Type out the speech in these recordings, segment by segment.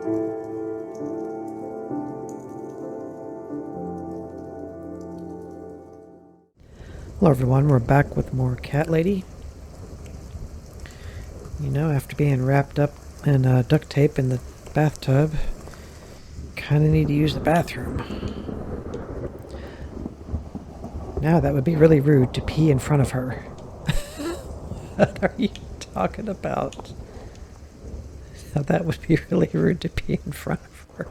Hello everyone, we're back with more Cat Lady. You know, after being wrapped up in duct tape in the bathtub, kinda need to use the bathroom. Now that would be really rude to pee in front of her. What are you talking about? Now that would be really rude to pee in front of her.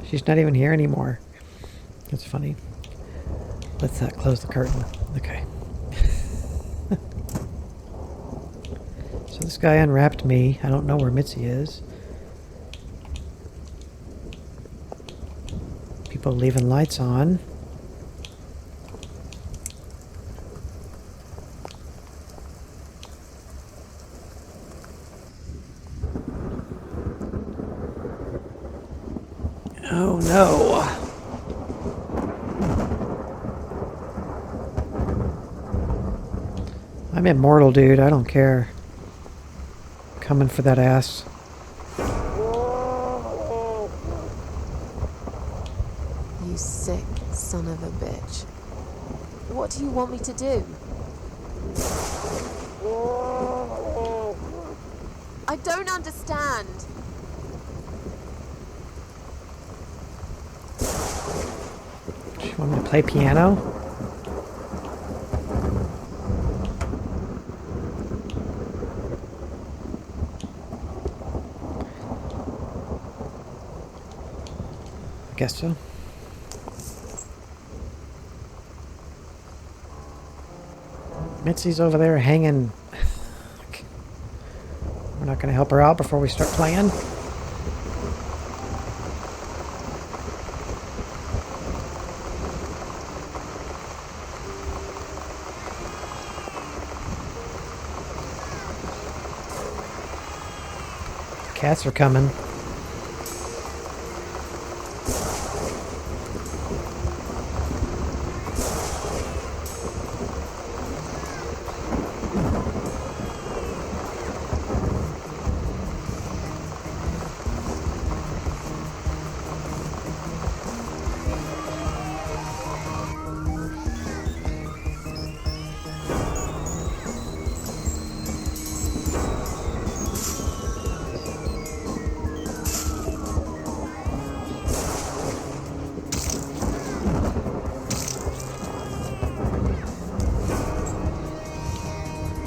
She's not even here anymore. That's funny. Let's close the curtain. Okay. So this guy unwrapped me. I don't know where Mitzi is. People leaving lights on. Oh no. I'm immortal, dude. I don't care. Coming for that ass. You sick son of a bitch. What do you want me to do? I don't understand. Do you want me to play piano? I guess so. Mitzi's over there hanging. We're not going to help her out before we start playing. Cats are coming.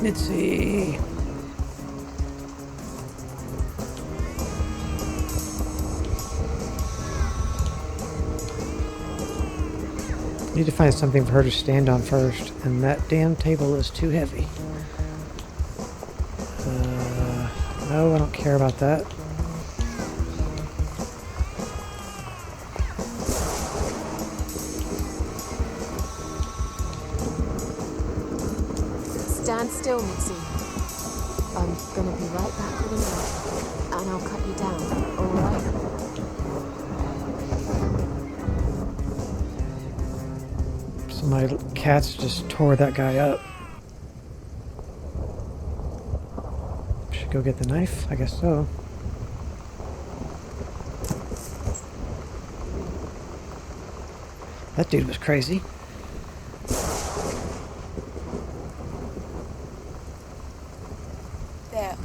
Mitzi. Need to find something for her to stand on first, and that damn table is too heavy. No, I don't care about that. Stand still, Mitzi. I'm gonna be right back with a knife, and I'll cut you down, alright? So my cats just tore that guy up. Should go get the knife? I guess so. That dude was crazy. They're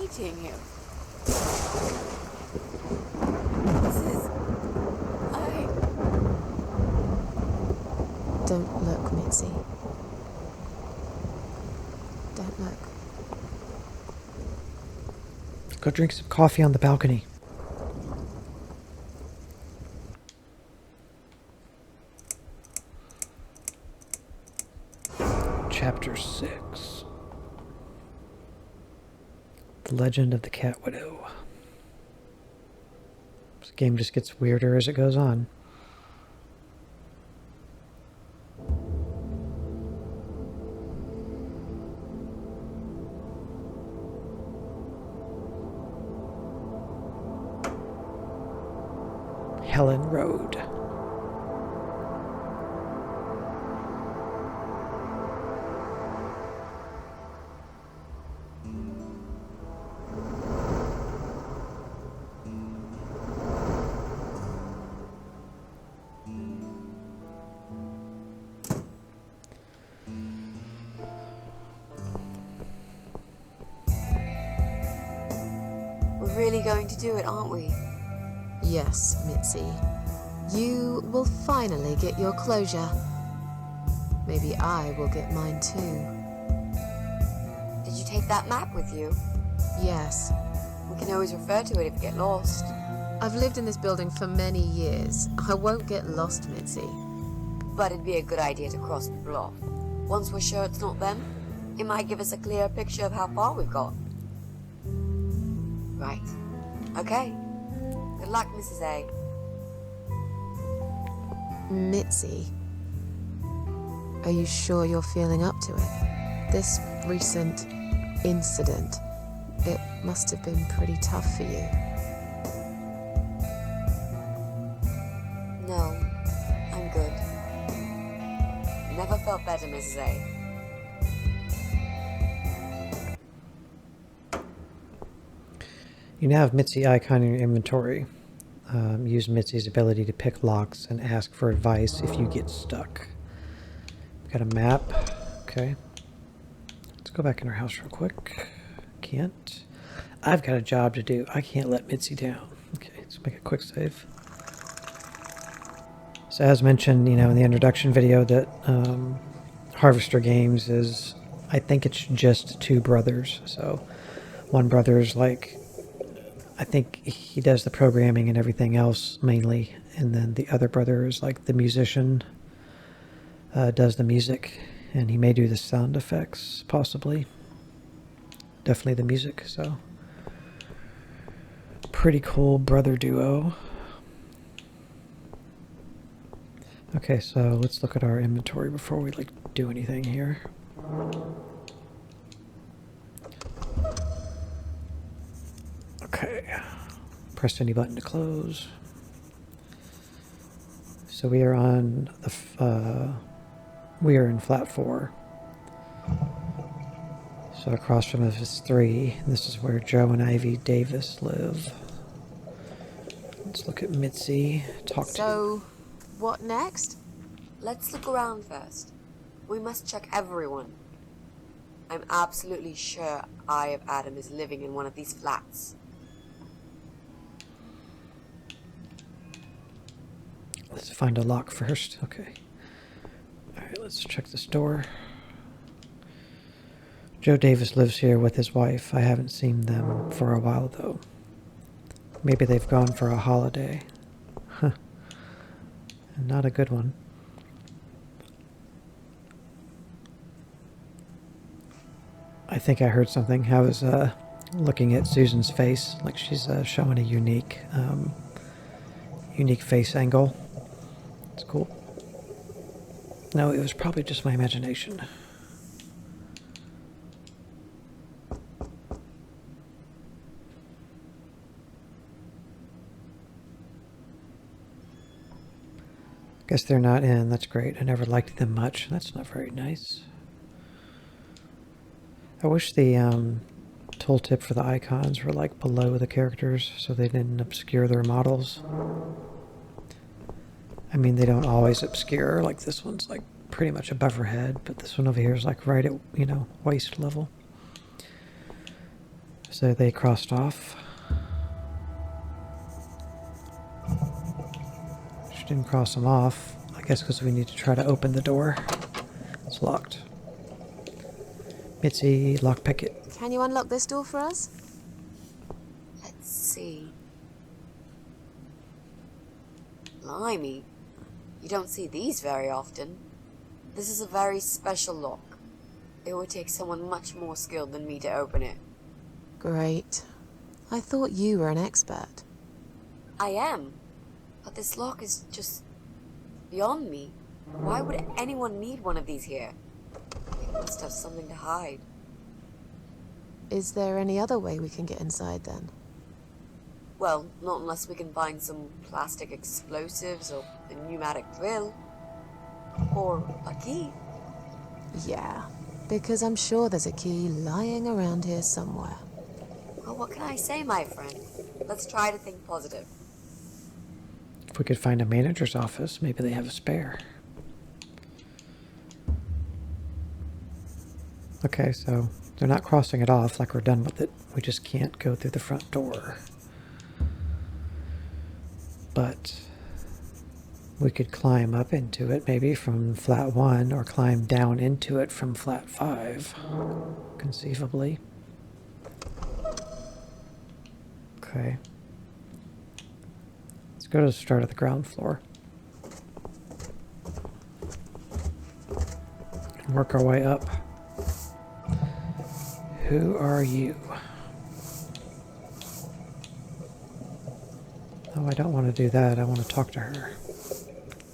eating him. This is... Don't look, Mitzi. Don't look. Go drink some coffee on the balcony. Chapter 6. The Legend of the Cat Widow. This game just gets weirder as it goes on. Helen Road. really going to do it, aren't we? Yes, Mitzi. You will finally get your closure. Maybe I will get mine too. Did you take that map with you? Yes. We can always refer to it if we get lost. I've lived in this building for many years. I won't get lost, Mitzi. But it'd be a good idea to cross the bluff. Once we're sure it's not them, it might give us a clear picture of how far we've got. Right. Okay. Good luck, Mrs. A. Mitzi, are you sure you're feeling up to it? This recent incident, it must have been pretty tough for you. No, I'm good. Never felt better, Mrs. A. You now have Mitzi icon in your inventory. Use Mitzi's ability to pick locks and ask for advice if you get stuck. Got a map. Okay. Let's go back in our house real quick. Can't. I've got a job to do. I can't let Mitzi down. Okay, let's make a quick save. So as mentioned, you know, in the introduction video, that Harvester Games is, I think it's just two brothers. So one brother's like, I think he does the programming and everything else mainly, and then the other brother is like the musician, does the music, and he may do the sound effects, possibly. Definitely the music, so pretty cool brother duo. Okay, so let's look at our inventory before we like do anything here. Okay, press any button to close. So we are on the, we are in flat 4. So across from us is 3. This is where Joe and Ivy Davis live. Let's look at Mitzi. So, what next? Let's look around first. We must check everyone. I'm absolutely sure Eye of Adam is living in one of these flats. Let's find a lock first. Okay. Alright, let's check this door. Joe Davis lives here with his wife. I haven't seen them for a while, though. Maybe they've gone for a holiday. Huh. Not a good one. I think I heard something. I was looking at Susan's face, like she's showing a unique face angle. It's cool. No, it was probably just my imagination. Guess they're not in. That's great. I never liked them much. That's not very nice. I wish the tooltip for the icons were like below the characters so they didn't obscure their models. I mean, they don't always obscure. Like this one's like pretty much above her head, but this one over here is like right at, you know, waist level. So they crossed off. She didn't cross them off. I guess because we need to try to open the door. It's locked. Mitzi, lockpick it. Can you unlock this door for us? Let's see. Blimey. You don't see these very often. This is a very special lock. It would take someone much more skilled than me to open it. Great. I thought you were an expert. I am. But this lock is just beyond me. Why would anyone need one of these here? They must have something to hide. Is there any other way we can get inside then? Well, not unless we can find some plastic explosives or a pneumatic drill. Or a key. Yeah, because I'm sure there's a key lying around here somewhere. Well, what can I say, my friend? Let's try to think positive. If we could find a manager's office, maybe they have a spare. Okay, so They're not crossing it off like we're done with it. We just can't go through the front door. But we could climb up into it maybe from flat 1 or climb down into it from flat 5, conceivably. Okay. Let's go to the start of the ground floor. And work our way up. Who are you? Oh, I don't want to do that. I want to talk to her.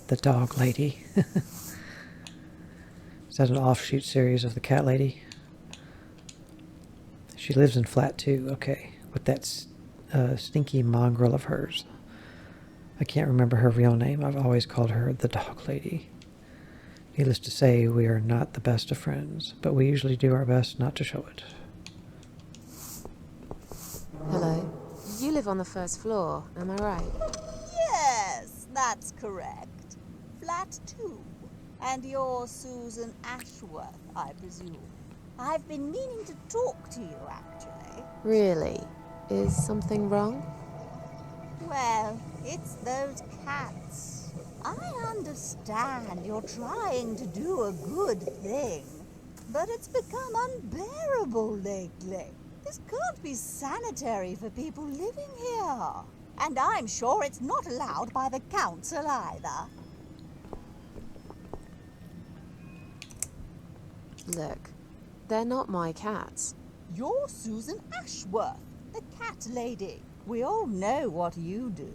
The dog lady. Is that an offshoot series of the cat lady? She lives in flat 2. Okay. With that stinky mongrel of hers. I can't remember her real name. I've always called her the dog lady. Needless to say, we are not the best of friends, but we usually do our best not to show it. Hello. You live on the first floor, am I right? Yes, that's correct. Flat 2. And you're Susan Ashworth, I presume. I've been meaning to talk to you, actually. Really? Is something wrong? Well, it's those cats. I understand you're trying to do a good thing, but it's become unbearable lately. This can't be sanitary for people living here. And I'm sure it's not allowed by the council either. Look, they're not my cats. You're Susan Ashworth, the cat lady. We all know what you do.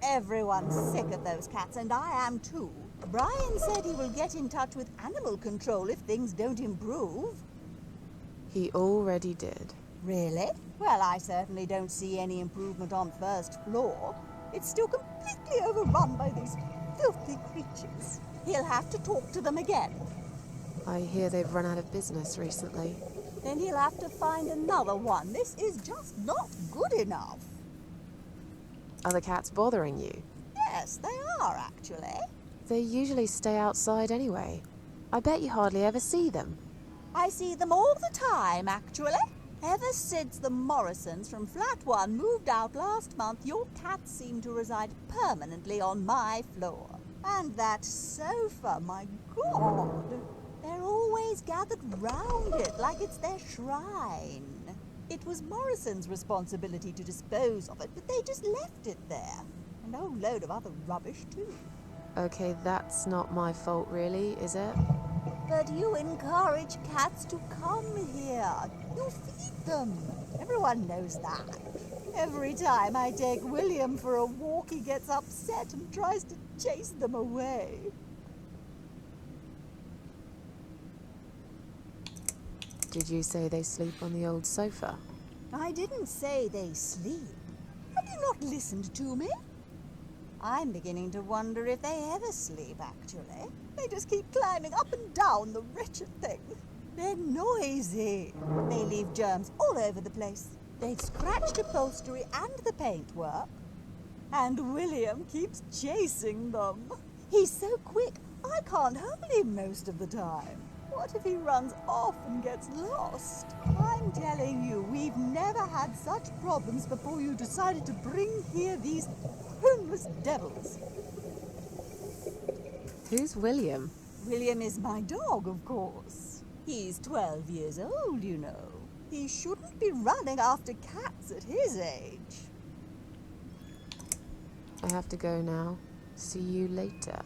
Everyone's sick of those cats, and I am too. Brian said he will get in touch with animal control if things don't improve. He already did. Really? Well, I certainly don't see any improvement on first floor. It's still completely overrun by these filthy creatures. He'll have to talk to them again. I hear they've run out of business recently. Then he'll have to find another one. This is just not good enough. Are the cats bothering you? Yes, they are, actually. They usually stay outside anyway. I bet you hardly ever see them. I see them all the time, actually. Ever since the Morrisons from Flat 1 moved out last month, your cats seem to reside permanently on my floor. And that sofa, my God! They're always gathered round it like it's their shrine. It was Morrison's responsibility to dispose of it, but they just left it there. And a whole load of other rubbish, too. Okay, that's not my fault really, is it? But you encourage cats to come here. You feed them. Everyone knows that. Every time I take William for a walk, he gets upset and tries to chase them away. Did you say they sleep on the old sofa? I didn't say they sleep. Have you not listened to me? I'm beginning to wonder if they ever sleep, actually. They just keep climbing up and down, the wretched thing. They're noisy. They leave germs all over the place. They've scratched upholstery and the paintwork. And William keeps chasing them. He's so quick, I can't hold him most of the time. What if he runs off and gets lost? I'm telling you, we've never had such problems before you decided to bring here these homeless devils. Who's William? William is my dog, of course. He's 12 years old, you know. He shouldn't be running after cats at his age. I have to go now. See you later.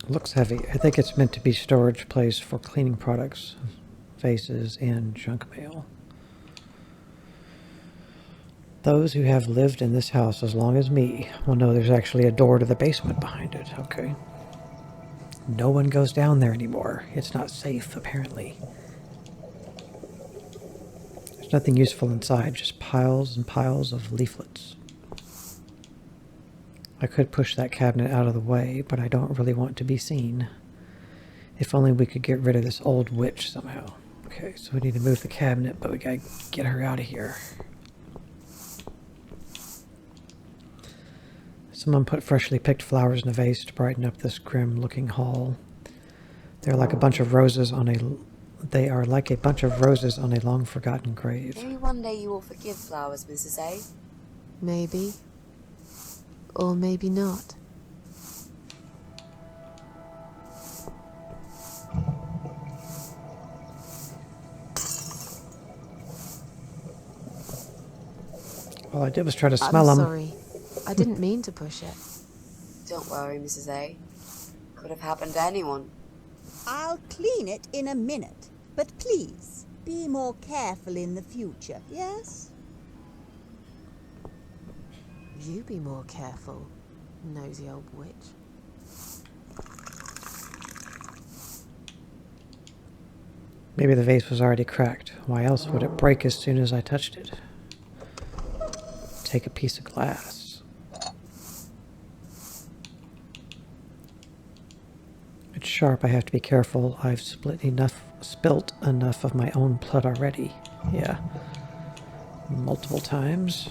Looks heavy. I think it's meant to be storage place for cleaning products, vases, and junk mail. Those who have lived in this house as long as me will know there's actually a door to the basement behind it. Okay. No one goes down there anymore. It's not safe, apparently. There's nothing useful inside, just piles and piles of leaflets. I could push that cabinet out of the way, but I don't really want to be seen. If only we could get rid of this old witch somehow. Okay, so we need to move the cabinet, but we gotta get her out of here. Someone put freshly picked flowers in a vase to brighten up this grim-looking hall. They are like a bunch of roses on a long-forgotten grave. Maybe one day you will forgive flowers, Mrs. A. Maybe. Or maybe not. All I did was try to smell I'm them. sorry. I didn't mean to push it. Don't worry, Mrs. A. Could have happened to anyone. I'll clean it in a minute. But please, be more careful in the future, yes? You be more careful, nosy old witch. Maybe the vase was already cracked. Why else would it break as soon as I touched it? Take a piece of glass. It's sharp. I have to be careful. I've spilt enough of my own blood already. Yeah. Multiple times.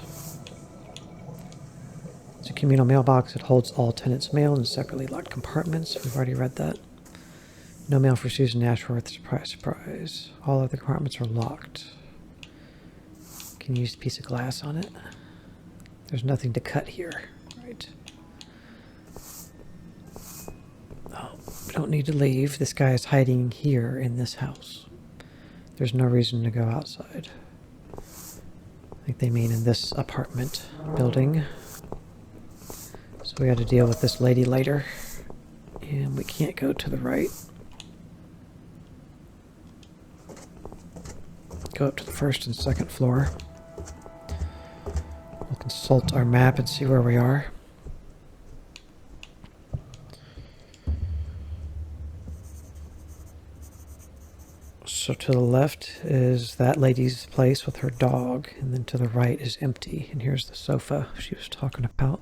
It's a communal mailbox. It holds all tenants' mail in separately locked compartments. We've already read that. No mail for Susan Ashworth. Surprise, surprise. All of the compartments are locked. Can you use a piece of glass on it? There's nothing to cut here. Right. Oh, we don't need to leave. This guy is hiding here in this house. There's no reason to go outside. I think they mean in this apartment building. So we got to deal with this lady later. And we can't go to the right. Go up to the first and second floor. We'll consult our map and see where we are. So to the left is that lady's place with her dog, and then to the right is empty. And here's the sofa she was talking about.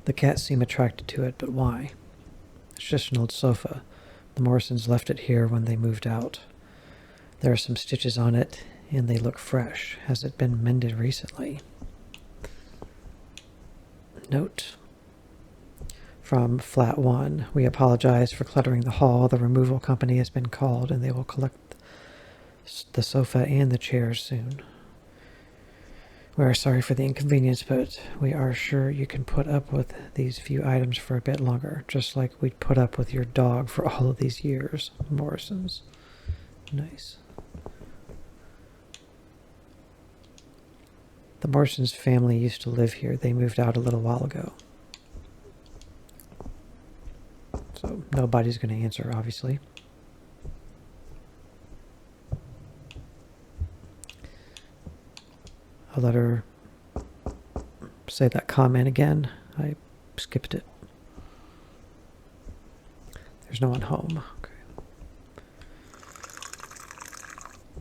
The cats seem attracted to it, but why? It's just an old sofa. The Morrisons left it here when they moved out. There are some stitches on it, and they look fresh. Has it been mended recently? Note from Flat 1. We apologize for cluttering the hall. The removal company has been called, and they will collect the sofa and the chairs soon. We are sorry for the inconvenience, but we are sure you can put up with these few items for a bit longer, just like we'd put up with your dog for all of these years. Morrisons. Nice. The Morrisons family used to live here. They moved out a little while ago. So nobody's going to answer, obviously. I'll let her say that comment again. I skipped it. There's no one home. Okay.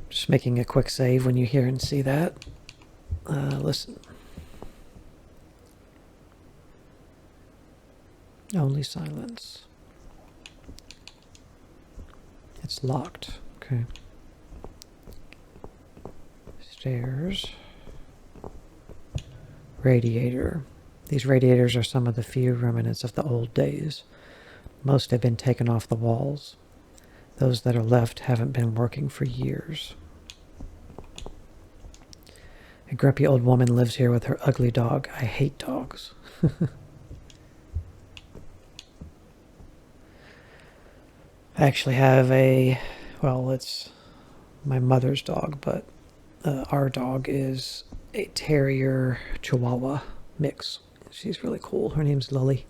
Just making a quick save when you hear and see that. Listen. Only silence. It's locked. Okay. Stairs. Radiator. These radiators are some of the few remnants of the old days. Most have been taken off the walls. Those that are left haven't been working for years. A grumpy old woman lives here with her ugly dog. I hate dogs. I actually have it's my mother's dog, but our dog is a terrier chihuahua mix. She's really cool. Her name's Lily.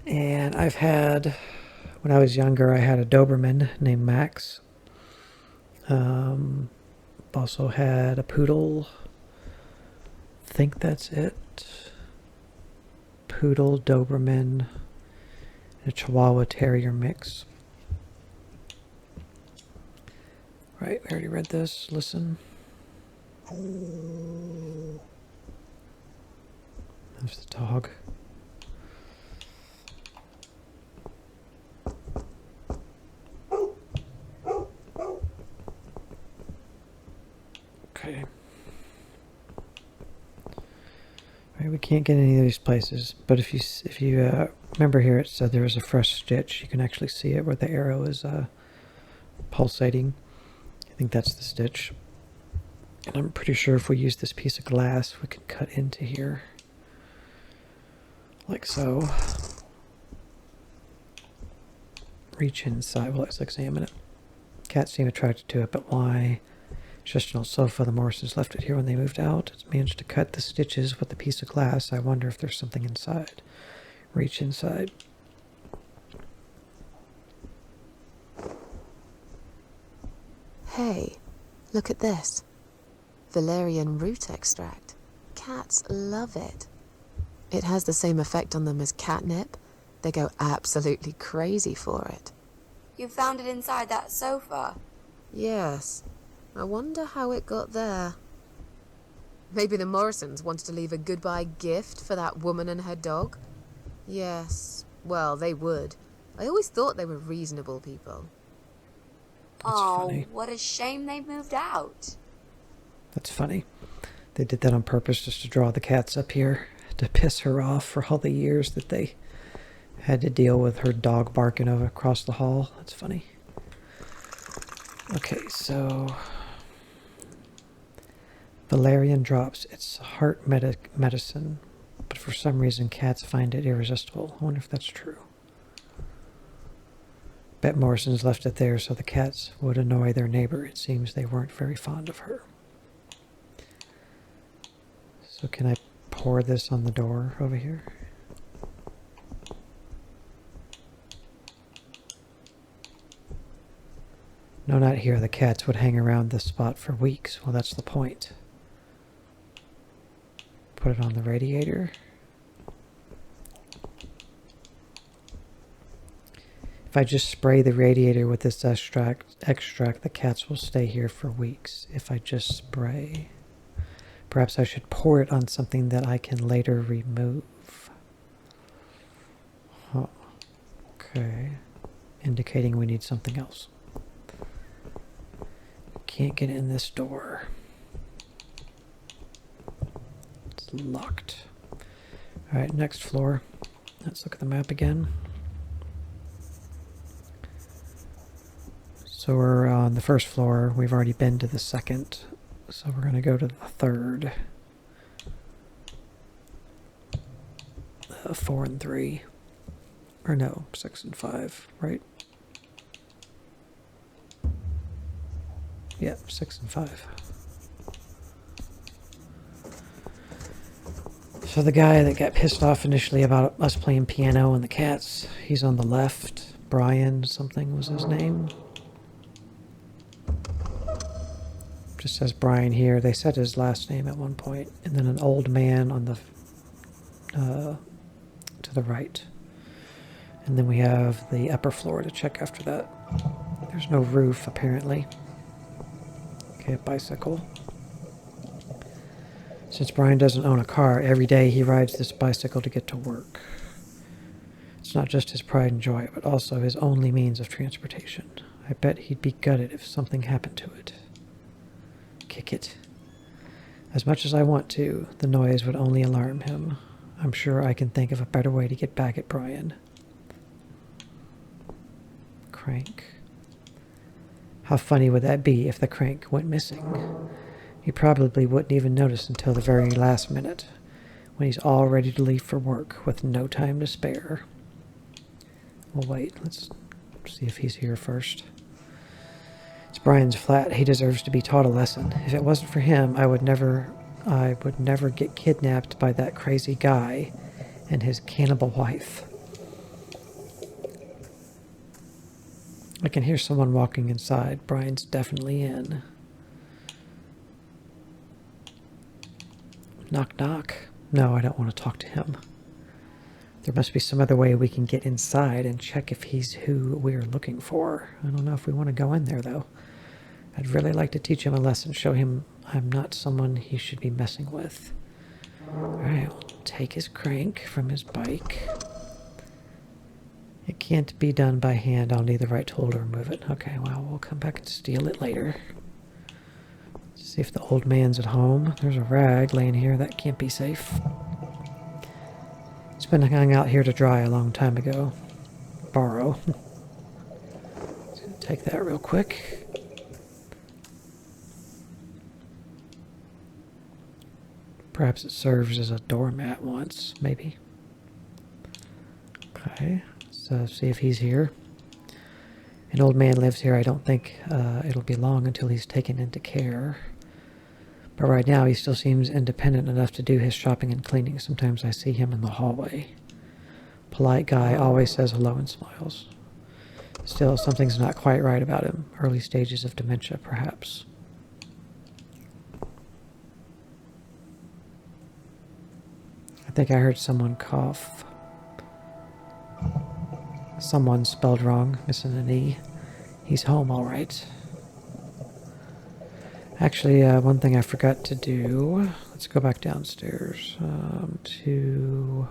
And when I was younger, I had a Doberman named Max. Also had a poodle. I think that's it. Poodle, Doberman, and a Chihuahua Terrier mix. Right, we already read this. Listen. There's the dog. Okay. Right, we can't get any of these places, but if you remember here, it said there was a fresh stitch. You can actually see it where the arrow is pulsating. I think that's the stitch. And I'm pretty sure if we use this piece of glass, we can cut into here. Like so. Reach inside. Well, let's examine it. Cats seem attracted to it, but why? It's just an old sofa. The Morrisons left it here when they moved out. It's managed to cut the stitches with a piece of glass. I wonder if there's something inside. Reach inside. Hey, look at this. Valerian root extract. Cats love it. It has the same effect on them as catnip. They go absolutely crazy for it. You found it inside that sofa? Yes. I wonder how it got there. Maybe the Morrisons wanted to leave a goodbye gift for that woman and her dog? Yes. Well, they would. I always thought they were reasonable people. That's funny. What a shame they moved out. That's funny. They did that on purpose just to draw the cats up here, to piss her off for all the years that they had to deal with her dog barking over across the hall. That's funny. Okay, so valerian drops. It's heart medicine, but for some reason cats find it irresistible. I wonder if that's true. Bet Morrison's left it there so the cats would annoy their neighbor. It seems they weren't very fond of her. So can I pour this on the door over here? No, not here. The cats would hang around this spot for weeks. Well, that's the point. Put it on the radiator. If I just spray the radiator with this extract, the cats will stay here for weeks. If I just spray. Perhaps I should pour it on something that I can later remove. Oh, okay. Indicating we need something else. Can't get in this door. It's locked. Alright, next floor. Let's look at the map again. So we're on the first floor. We've already been to the second. So we're going to go to the third. 4 and 3. Or no, 6 and 5, right? Yeah, 6 and 5. So the guy that got pissed off initially about us playing piano and the cats, he's on the left. Brian something was his name. Just says Brian here. They said his last name at one point. And then an old man on the to the right. And then we have the upper floor to check after that. There's no roof apparently. Okay, a bicycle. Since Brian doesn't own a car, every day he rides this bicycle to get to work. It's not just his pride and joy, but also his only means of transportation. I bet he'd be gutted if something happened to it. Kick it. As much as I want to, the noise would only alarm him. I'm sure I can think of a better way to get back at Brian. Crank. How funny would that be if the crank went missing? He probably wouldn't even notice until the very last minute, when he's all ready to leave for work with no time to spare. Well, wait, let's see if he's here first. It's Brian's flat. He deserves to be taught a lesson. If it wasn't for him, I would never get kidnapped by that crazy guy and his cannibal wife. I can hear someone walking inside. Brian's definitely in. Knock, knock. No, I don't want to talk to him. There must be some other way we can get inside and check if he's who we're looking for. I don't know if we want to go in there, though. I'd really like to teach him a lesson, show him I'm not someone he should be messing with. Alright, we'll take his crank from his bike. It can't be done by hand. I'll need the right tool to remove it. Okay, well, we'll come back and steal it later. See if the old man's at home. There's a rag laying here. That can't be safe. been hung out here to dry a long time ago. Borrow. Take that real quick. Perhaps it serves as a doormat once, maybe. Okay, so see if he's here. An old man lives here. I don't think it'll be long until he's taken into care. But right now he still seems independent enough to do his shopping and cleaning. Sometimes I see him in the hallway. Polite guy, always says hello and smiles. Still, something's not quite right about him. Early stages of dementia, perhaps. I think I heard someone cough. Someone spelled wrong, missing an E. He's home, all right. Actually, one thing I forgot to do. Let's go back downstairs to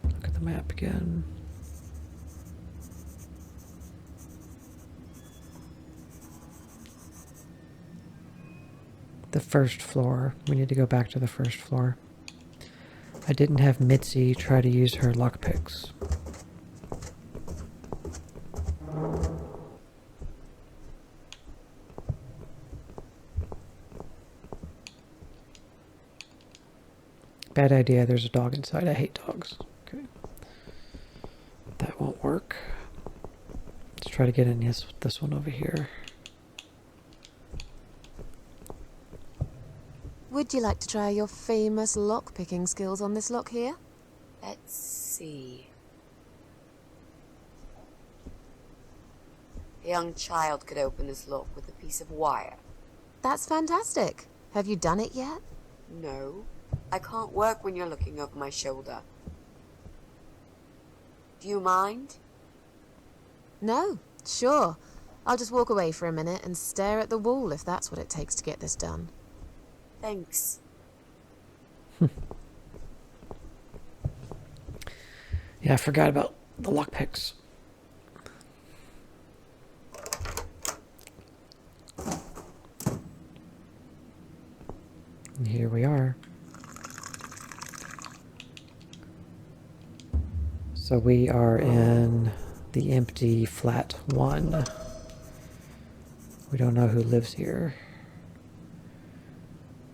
look at the map again. The first floor. We need to go back to the first floor. I didn't have Mitzi try to use her lockpicks. Bad idea, there's a dog inside. I hate dogs. Okay. That won't work. Let's try to get in this one over here. Would you like to try your famous lock-picking skills on this lock here? Let's see. A young child could open this lock with a piece of wire. That's fantastic. Have you done it yet? No, I can't work when you're looking over my shoulder. Do you mind? No, sure. I'll just walk away for a minute and stare at the wall if that's what it takes to get this done. Thanks. Yeah, I forgot about the lockpicks. And here we are. So we are in the empty flat 1. We don't know who lives here.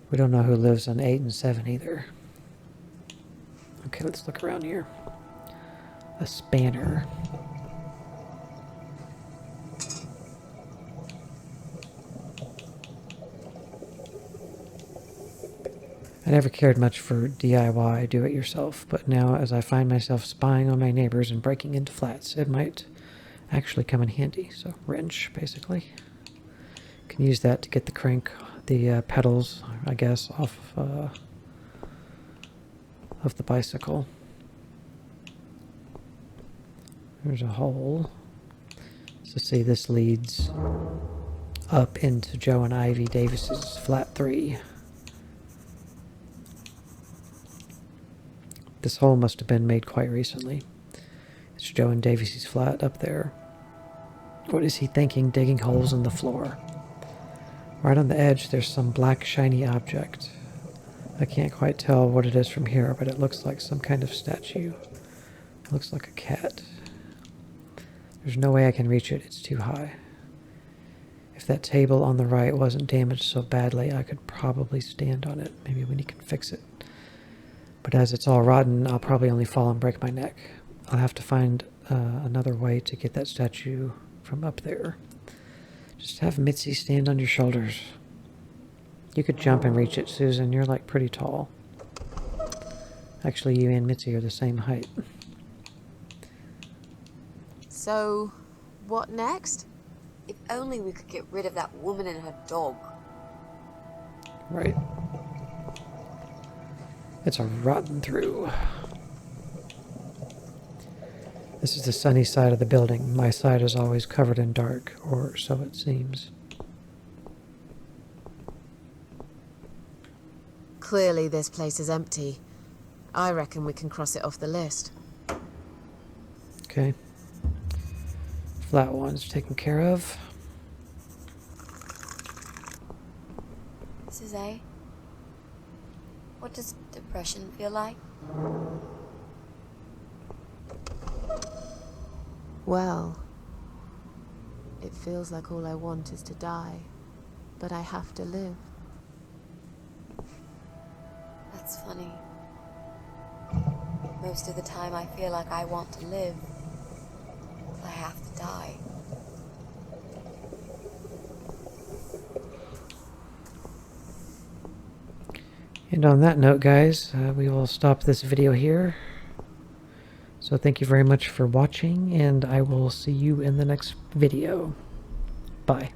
We don't know who lives on 8 and 7 either. Okay, let's look around here. A spanner. I never cared much for DIY, do-it-yourself, but now as I find myself spying on my neighbors and breaking into flats, it might actually come in handy. So, wrench, basically. Can use that to get the pedals, I guess, off of the bicycle. There's a hole. So see, this leads up into Joe and Ivy Davis's flat 3. This hole must have been made quite recently. It's Joe and Davis's flat up there. What is he thinking, digging holes in the floor? Right on the edge, there's some black shiny object. I can't quite tell what it is from here, but it looks like some kind of statue. It looks like a cat. There's no way I can reach it, it's too high. If that table on the right wasn't damaged so badly, I could probably stand on it. Maybe Winnie can fix it. But as it's all rotten, I'll probably only fall and break my neck. I'll have to find another way to get that statue from up there. Just have Mitzi stand on your shoulders. You could jump and reach it, Susan. You're like pretty tall. Actually, you and Mitzi are the same height. So, what next? If only we could get rid of that woman and her dog. Right. It's a rotten through. This is the sunny side of the building. My side is always covered in dark, or so it seems. Clearly this place is empty. I reckon we can cross it off the list. Okay. Flat 1's taken care of. This is A. What does depression feel like? Well, it feels like all I want is to die, but I have to live. That's funny. Most of the time I feel like I want to live, but I have to die. And on that note, guys, we will stop this video here. So thank you very much for watching, and I will see you in the next video. Bye.